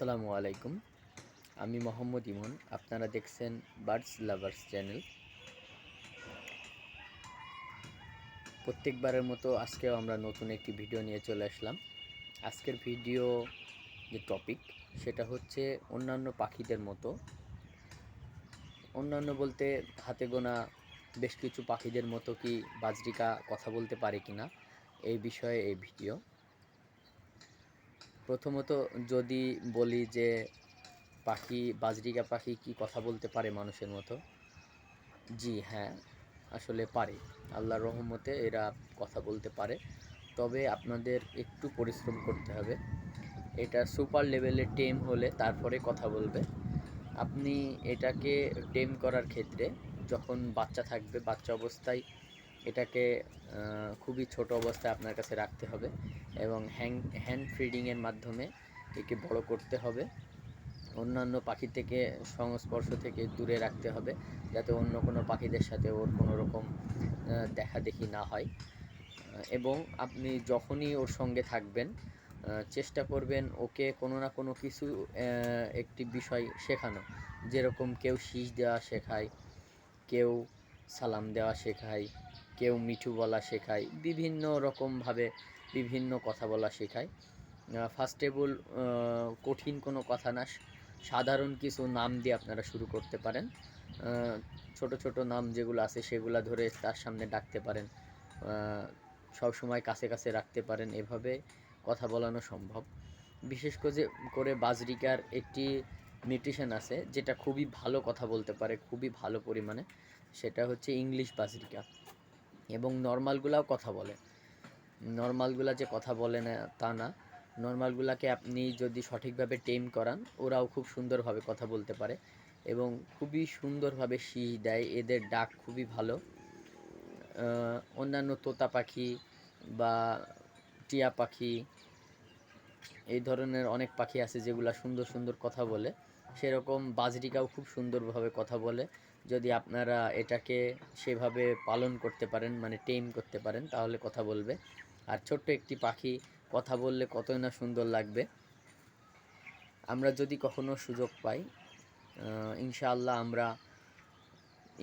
আসসালামু আলাইকুম। আমি মোহাম্মদ ইমন। আপনারা দেখছেন বার্ডস লাভার্স চ্যানেল। প্রত্যেকবারের মতো আজকেও আমরা নতুন একটি ভিডিও নিয়ে চলে আসলাম। আজকের ভিডিও যে টপিক সেটা হচ্ছে অন্যান্য পাখিদের মতো, অন্যান্য বলতে হাতে গোনা বেশ কিছু পাখিদের মতো কি বাজরিকা কথা বলতে পারে কিনা এই বিষয়ে এই ভিডিও। প্রথমত যদি বলি যে বাজরিকা পাখি কি কথা বলতে পারে মানুষের মতো? জি হ্যাঁ, আসলে পারে। আল্লাহর রহমতে এরা কথা বলতে পারে, তবে আপনাদের একটু পরিশ্রম করতে হবে। এটা সুপার লেভেলে টেম হলে তারপরে কথা বলবে। আপনি এটাকে টেম করার ক্ষেত্রে যখন বাচ্চা থাকবে, বাচ্চা অবস্থায় এটাকে খুবই ছোট অবস্থায় আপনার কাছে রাখতে হবে এবং হ্যান্ড ফিডিংয়ের মাধ্যমে একে বড় করতে হবে। অন্যান্য পাখি থেকে সংস্পর্শ থেকে দূরে রাখতে হবে, যাতে অন্য কোনো পাখিদের সাথে ওর কোনো রকম দেখাদেখি না হয়। এবং আপনি যখনই ওর সঙ্গে থাকবেন চেষ্টা করবেন ওকে কোনো না কোনো কিছু একটি বিষয় শেখানো। যেরকম কেউ শীষ দেওয়া শেখায়, কেউ সালাম দেওয়া শেখায়, কেউ মিঠু বলা শেখায়, বিভিন্ন রকমভাবে বিভিন্ন কথা বলা শেখায়। ফার্স্টেবল কঠিন কোনো কথা না, সাধারণ কিছু নাম দিয়ে আপনারা শুরু করতে পারেন। ছোট ছোট নাম যেগুলো আছে সেগুলো ধরে তার সামনে ডাকতে পারেন, সব সময় কাছে কাছে রাখতে পারেন, এভাবে কথা বলানো সম্ভব। বিশেষ করে বাজরিকার একটি নিউট্রিশন আছে যেটা খুবই ভালো কথা বলতে পারে, খুবই ভালো পরিমাণে। সেটা হচ্ছে ইংলিশ বাজরিকা। এবং নর্মালগুলাও কথা বলে। নর্মালগুলা যে কথা বলে না তা না, নর্মালগুলাকে আপনি যদি সঠিকভাবে টেম করান ওরাও খুব সুন্দরভাবে কথা বলতে পারে এবং খুবই সুন্দরভাবে শীষ দেয়। এদের ডাক খুবই ভালো। অন্যান্য তোতা পাখি বা টিয়া পাখি, এই ধরনের অনেক পাখি আছে যেগুলা সুন্দর সুন্দর কথা বলে, সেরকম বাজরিকাও খুব সুন্দরভাবে কথা বলে। যদি আপনারা এটাকে সেভাবে পালন করতে পারেন, মানে টেম করতে পারেন, তাহলে কথা বলবে। আর ছোট্ট একটি পাখি কথা বললে কতই না সুন্দর লাগবে। আমরা যদি কখনো সুযোগ পাই ইনশাআল্লাহ আমরা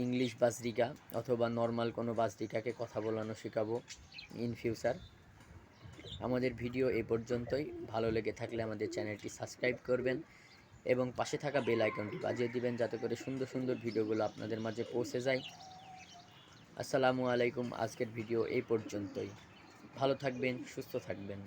ইংলিশ বাজরিকা অথবা নর্মাল কোনো বাজরিকাকে কথা বলানো শেখাবো ইন ফিউচার। আমাদের ভিডিও এই পর্যন্তই। ভালো লেগে থাকলে আমাদের চ্যানেলটি সাবস্ক্রাইব করবেন এবং পাশে থাকা বেল আইকনটি বাজিয়ে দিবেন, যাতে করে সুন্দর সুন্দর ভিডিওগুলো আপনাদের মাঝে পৌঁছে যায়। আসসালামু আলাইকুম। আজকের ভিডিও এই পর্যন্তই। ভালো থাকবেন, সুস্থ থাকবেন।